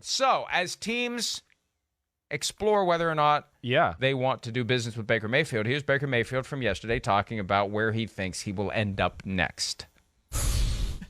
So, as teams explore whether or not they want to do business with Baker Mayfield, here's Baker Mayfield from yesterday talking about where he thinks he will end up next.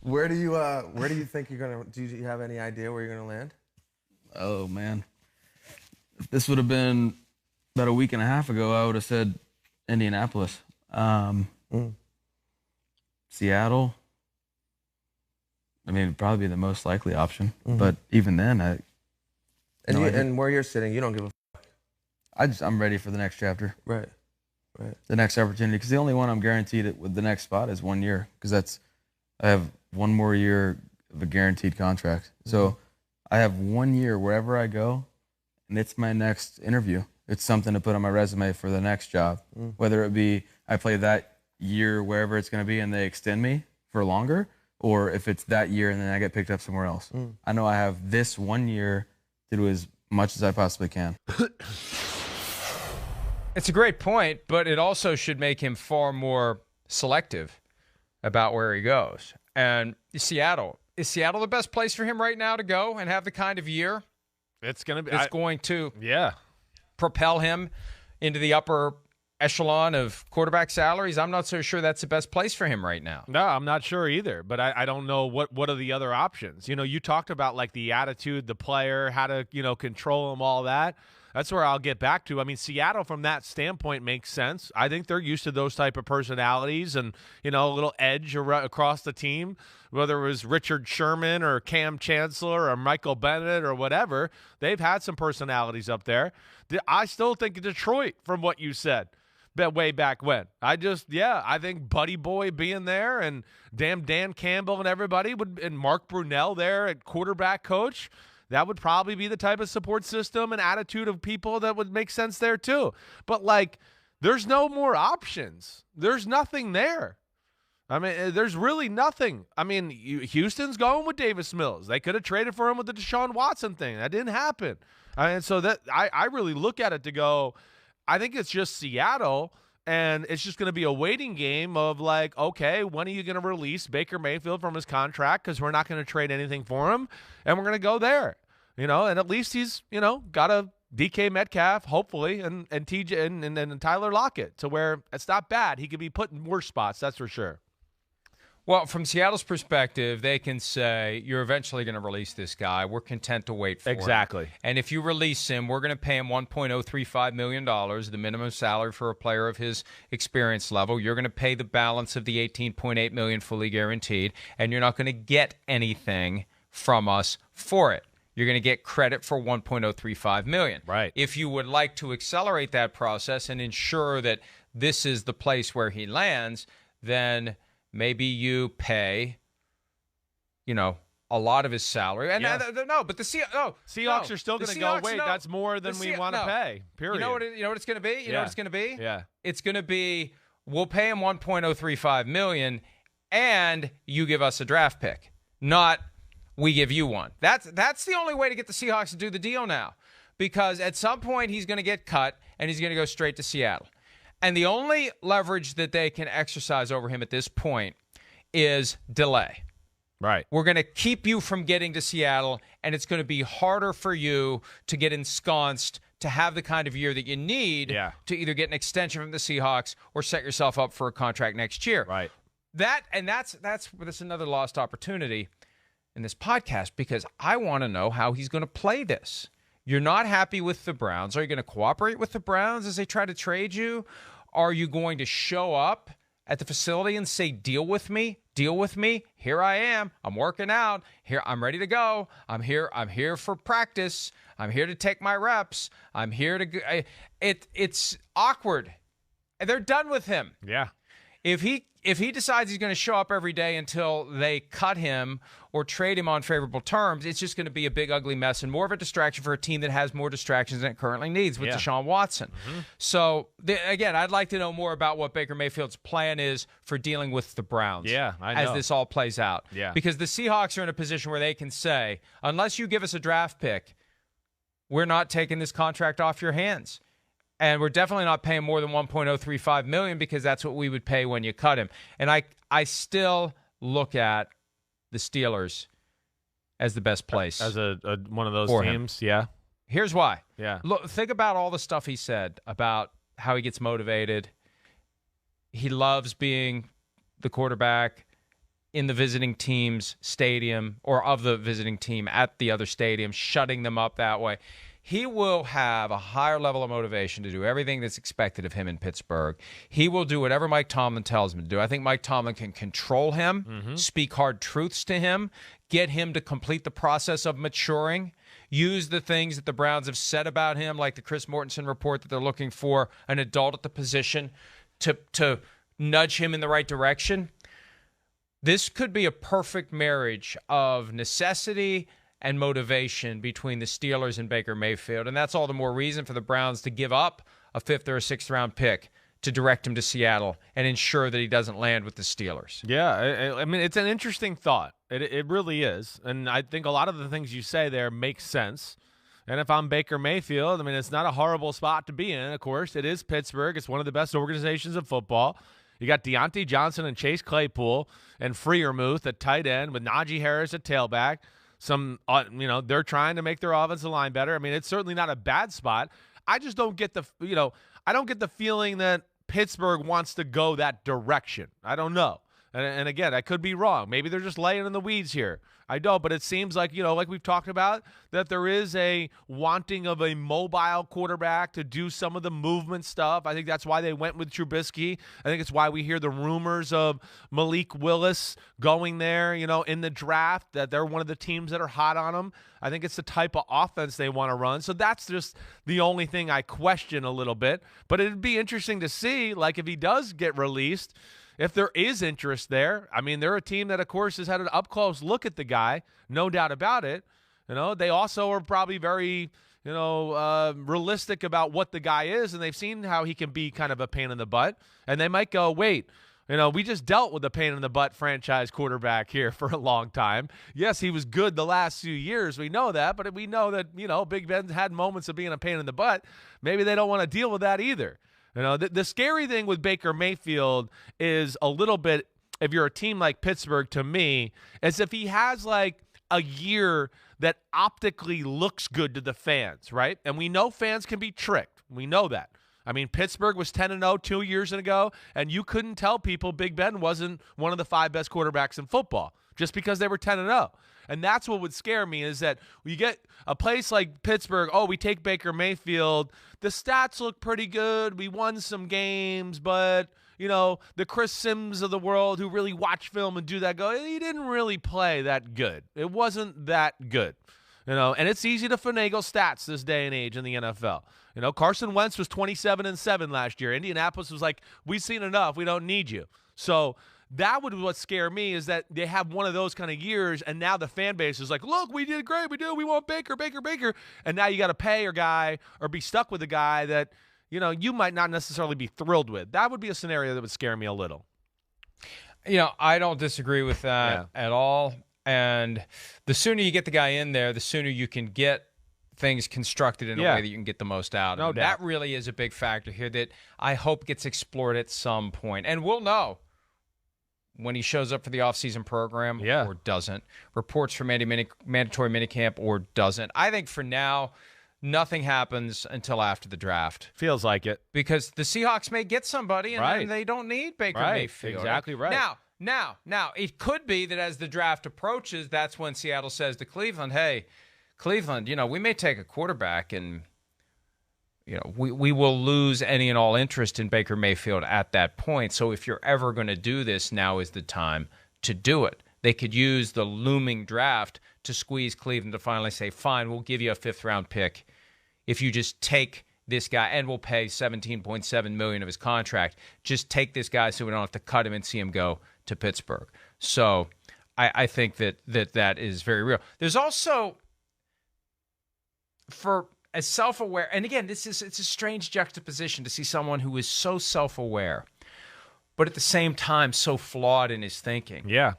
Where do you think you're gonna? Do you have any idea where you're gonna land? Oh man, if this would have been about a week and a half ago, I would have said Indianapolis, Seattle. I mean, it'd probably be the most likely option, but even then, and where you're sitting, you don't give a. I'm ready for the next chapter. Right. The next opportunity, because the only one I'm guaranteed with the next spot is 1 year, because I have one more year of a guaranteed contract. So I have 1 year wherever I go, and it's my next interview. It's something to put on my resume for the next job, whether it be I play that year wherever it's going to be and they extend me for longer, or if it's that year and then I get picked up somewhere else. I know I have this 1 year to do as much as I possibly can. It's a great point, but it also should make him far more selective about where he goes. And is Seattle the best place for him right now to go and have the kind of year it's going to propel him into the upper echelon of quarterback salaries? I'm not so sure that's the best place for him right now. No, I'm not sure either, but I don't know what are the other options. You know, you talked about like the attitude, the player, how to, control him, all that. That's where I'll get back to. I mean, Seattle from that standpoint makes sense. I think they're used to those type of personalities and, a little edge across the team, whether it was Richard Sherman or Cam Chancellor or Michael Bennett or whatever. They've had some personalities up there. I still think Detroit, from what you said, way back when. I think Buddy Boy being there and Dan Campbell and everybody and Mark Brunell there at quarterback coach, that would probably be the type of support system and attitude of people that would make sense there too. But, there's no more options. There's nothing there. I mean, there's really nothing. I mean, Houston's going with Davis Mills. They could have traded for him with the Deshaun Watson thing. That didn't happen. And so that I really look at it to go, I think it's just Seattle, and it's just going to be a waiting game of okay, when are you going to release Baker Mayfield from his contract? Because we're not going to trade anything for him, and we're going to go there. And at least he's, got a DK Metcalf, hopefully, and TJ and Tyler Lockett, to where it's not bad. He could be put in worse spots, that's for sure. Well, from Seattle's perspective, they can say, you're eventually going to release this guy. We're content to wait for him. Exactly. And if you release him, we're going to pay him $1.035 million, the minimum salary for a player of his experience level. You're going to pay the balance of the $18.8 million fully guaranteed, and you're not going to get anything from us for it. You're going to get credit for $1.035 million. Right. If you would like to accelerate that process and ensure that this is the place where he lands, then maybe you pay, a lot of his salary. And but the Seahawks are still going to go, wait, that's more than we want to pay, period. You know what it's going to be? You know what it's going to be? Yeah. It's going to be, we'll pay him $1.035 million and you give us a draft pick, not we give you one. That's the only way to get the Seahawks to do the deal now, because at some point he's going to get cut and he's going to go straight to Seattle. And the only leverage that they can exercise over him at this point is delay. Right. We're going to keep you from getting to Seattle, and it's going to be harder for you to get ensconced to have the kind of year that you need to either get an extension from the Seahawks or set yourself up for a contract next year. Right. That's another lost opportunity in this podcast, because I want to know how he's going to play this. You're not happy with the Browns. Are you going to cooperate with the Browns as they try to trade you? Are you going to show up at the facility and say, deal with me? Here I am. I'm working out. Here, I'm ready to go. I'm here for practice. I'm here to take my reps. I'm here to it's awkward. And they're done with him. Yeah. If he decides he's going to show up every day until they cut him or trade him on favorable terms, it's just going to be a big, ugly mess and more of a distraction for a team that has more distractions than it currently needs with Deshaun Watson. Mm-hmm. So, again, I'd like to know more about what Baker Mayfield's plan is for dealing with the Browns. Yeah, I know. As this all plays out. Yeah. Because the Seahawks are in a position where they can say, unless you give us a draft pick, we're not taking this contract off your hands. And we're definitely not paying more than $1.035 million, because that's what we would pay when you cut him. And I still look at the Steelers as the best place. As a one of those For him. teams, yeah. Here's why. Yeah. Look, think about all the stuff he said about how he gets motivated. He loves being the quarterback in the visiting team's stadium or of the visiting team at the other stadium, shutting them up that way. He will have a higher level of motivation to do everything that's expected of him in Pittsburgh. He will do whatever Mike Tomlin tells him to do. I think Mike Tomlin can control him, speak hard truths to him, get him to complete the process of maturing, use the things that the Browns have said about him, like the Chris Mortensen report that they're looking for an adult at the position to nudge him in the right direction. This could be a perfect marriage of necessity and motivation between the Steelers and Baker Mayfield, and that's all the more reason for the Browns to give up a 5th or a 6th round pick to direct him to Seattle and ensure that he doesn't land with the Steelers. Yeah, I mean, it's an interesting thought. It really is, and I think a lot of the things you say there make sense. And if I'm Baker Mayfield, I mean, it's not a horrible spot to be in, of course. It is Pittsburgh. It's one of the best organizations in football. You got Deontay Johnson and Chase Claypool and Freiermuth at tight end with Najee Harris at tailback. They're trying to make their offensive line better. I mean, it's certainly not a bad spot. I just don't get I don't get the feeling that Pittsburgh wants to go that direction. I don't know. And again, I could be wrong. Maybe they're just laying in the weeds here. I don't, but it seems like, like we've talked about, that there is a wanting of a mobile quarterback to do some of the movement stuff. I think that's why they went with Trubisky. I think it's why we hear the rumors of Malik Willis going there, in the draft, that they're one of the teams that are hot on him. I think it's the type of offense they want to run. So that's just the only thing I question a little bit. But it'd be interesting to see, like, if he does get released, if there is interest there. I mean, they're a team that, of course, has had an up-close look at the guy, no doubt about it. They also are probably very, realistic about what the guy is, and they've seen how he can be kind of a pain in the butt. And they might go, wait, we just dealt with a pain-in-the-butt franchise quarterback here for a long time. Yes, he was good the last few years. We know that, but we know that, Big Ben's had moments of being a pain in the butt. Maybe they don't want to deal with that either. The scary thing with Baker Mayfield is a little bit, if you're a team like Pittsburgh, to me, is if he has like a year that optically looks good to the fans, right? And we know fans can be tricked. We know that. I mean, Pittsburgh was 10-0 2 years ago, and you couldn't tell people Big Ben wasn't one of the 5 best quarterbacks in football just because they were 10-0. And that's what would scare me, is that you get a place like Pittsburgh, we take Baker Mayfield, the stats look pretty good, we won some games, but, the Chris Simms of the world who really watch film and do that he didn't really play that good. It wasn't that good. And it's easy to finagle stats this day and age in the NFL. Carson Wentz was 27-7 last year. Indianapolis was like, we've seen enough, we don't need you. So that would what scare me, is that they have one of those kind of years, and now the fan base is like, look, we did great, we want Baker, and now you got to pay your guy or be stuck with a guy that, you might not necessarily be thrilled with. That would be a scenario that would scare me a little. I don't disagree with that at all, and the sooner you get the guy in there, the sooner you can get things constructed in a way that you can get the most out of it. That really is a big factor here that I hope gets explored at some point, and we'll know when he shows up for the offseason program or doesn't, reports from mandatory minicamp or doesn't. I think for now, nothing happens until after the draft. Feels like it. Because the Seahawks may get somebody, and then they don't need Baker Mayfield. Exactly right. Now, it could be that as the draft approaches, that's when Seattle says to Cleveland, hey, Cleveland, we may take a quarterback, and we will lose any and all interest in Baker Mayfield at that point. So if you're ever going to do this, now is the time to do it. They could use the looming draft to squeeze Cleveland to finally say, fine, we'll give you a 5th round pick if you just take this guy, and we'll pay $17.7 million of his contract. Just take this guy so we don't have to cut him and see him go to Pittsburgh. So I think that is very real. There's also, for as self-aware, and again, it's a strange juxtaposition to see someone who is so self-aware, but at the same time so flawed in his thinking. Yeah.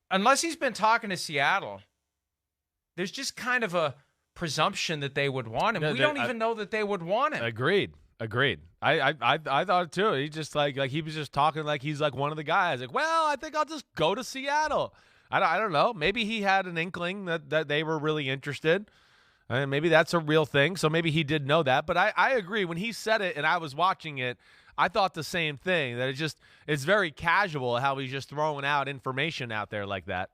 Unless he's been talking to Seattle, there's just kind of a presumption that they would want him. We don't even know that they would want him. Agreed. I thought it too. He just like he was just talking like he's like one of the guys. Like, well, I think I'll just go to Seattle. I don't know. Maybe he had an inkling that they were really interested. And maybe that's a real thing. So maybe he did know that. But I agree. When he said it and I was watching it, I thought the same thing, that it's very casual how he's just throwing out information out there like that.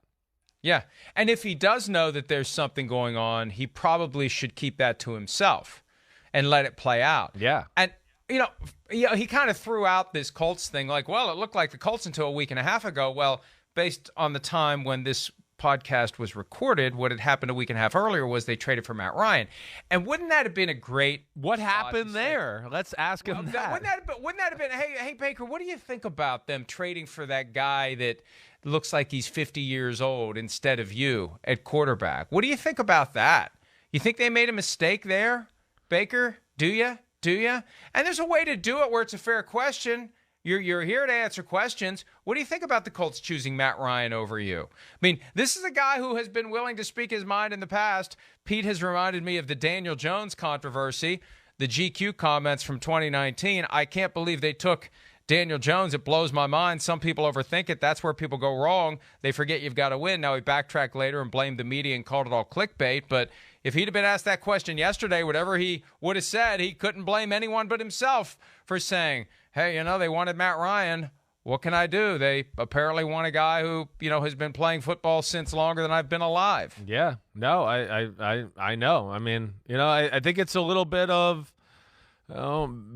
Yeah. And if he does know that there's something going on, he probably should keep that to himself and let it play out. Yeah. And, he kind of threw out this Colts thing like, well, it looked like the Colts until a week and a half ago. Well, based on the time when this podcast was recorded, what had happened a week and a half earlier was they traded for Matt Ryan. And wouldn't that have been a great What happened there? Let's ask him that. Wouldn't that have been, hey, Baker, what do you think about them trading for that guy that looks like he's 50 years old instead of you at quarterback? What do you think about that? You think they made a mistake there, Baker? Do you? And there's a way to do it where it's a fair question. You're here to answer questions. What do you think about the Colts choosing Matt Ryan over you? I mean, this is a guy who has been willing to speak his mind in the past. Pete has reminded me of the Daniel Jones controversy, the GQ comments from 2019. I can't believe they took Daniel Jones. It blows my mind. Some people overthink it. That's where people go wrong. They forget you've got to win. Now he backtracked later and blamed the media and called it all clickbait. But if he'd have been asked that question yesterday, whatever he would have said, he couldn't blame anyone but himself for saying, hey, they wanted Matt Ryan. What can I do? They apparently want a guy who, has been playing football since longer than I've been alive. Yeah. No, I know. I mean, I think it's a little bit of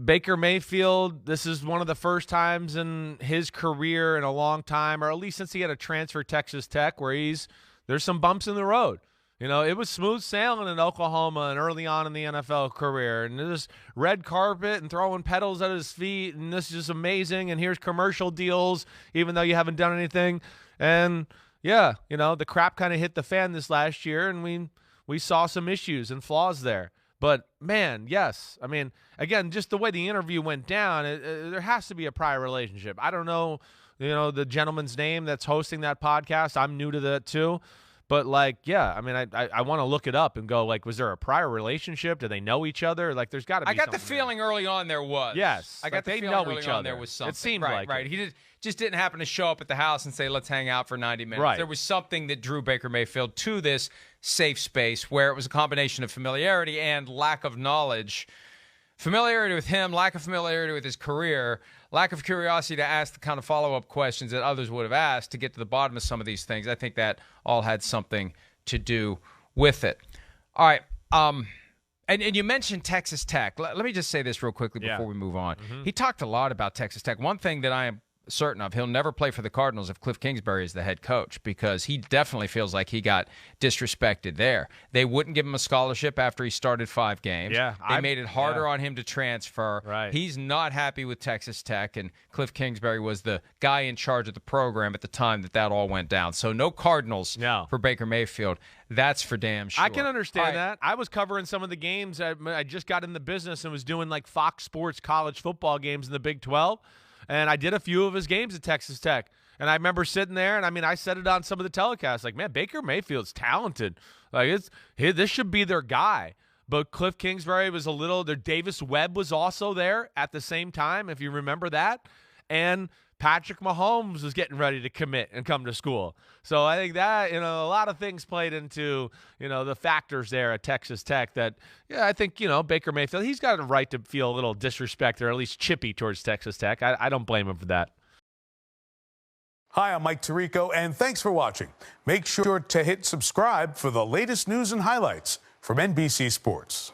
Baker Mayfield. This is one of the first times in his career in a long time, or at least since he had a transfer to Texas Tech, where there's some bumps in the road. It was smooth sailing in Oklahoma and early on in the NFL career. And this red carpet and throwing pedals at his feet. And this is just amazing. And here's commercial deals, even though you haven't done anything. And, yeah, the crap kind of hit the fan this last year. And we saw some issues and flaws there. But, man, yes. I mean, again, just the way the interview went down, there has to be a prior relationship. I don't know, the gentleman's name that's hosting that podcast. I'm new to that, too. But, yeah, I mean, I want to look it up and go, was there a prior relationship? Do they know each other? There's got to be I got the feeling early on there was. Yes. I got the they feeling know early each on other. there was something. It seemed right. like it. He just didn't happen to show up at the house and say, let's hang out for 90 minutes. Right. There was something that drew Baker Mayfield to this safe space where it was a combination of familiarity and lack of knowledge. Familiarity with him, lack of familiarity with his career, lack of curiosity to ask the kind of follow-up questions that others would have asked to get to the bottom of some of these things. I think that all had something to do with it. All right. And you mentioned Texas Tech. Let me just say this real quickly before we move on. Mm-hmm. He talked a lot about Texas Tech. One thing that I am certain of, he'll never play for the Cardinals if Cliff Kingsbury is the head coach, because he definitely feels like he got disrespected there. They wouldn't give him a scholarship after he started 5 games. Yeah, they made it harder on him to transfer. Right. He's not happy with Texas Tech, and Cliff Kingsbury was the guy in charge of the program at the time that all went down. So no Cardinals for Baker Mayfield. That's for damn sure. I can understand that. I was covering some of the games. I just got in the business and was doing Fox Sports college football games in the Big 12. And I did a few of his games at Texas Tech. And I remember sitting there, and I said it on some of the telecasts, man, Baker Mayfield's talented. This should be their guy. But Cliff Kingsbury was Davis Webb was also there at the same time, if you remember that. And Patrick Mahomes was getting ready to commit and come to school. So I think that, a lot of things played into, the factors there at Texas Tech that, I think, Baker Mayfield, he's got a right to feel a little disrespect or at least chippy towards Texas Tech. I don't blame him for that. Hi, I'm Mike Tirico, and thanks for watching. Make sure to hit subscribe for the latest news and highlights from NBC Sports.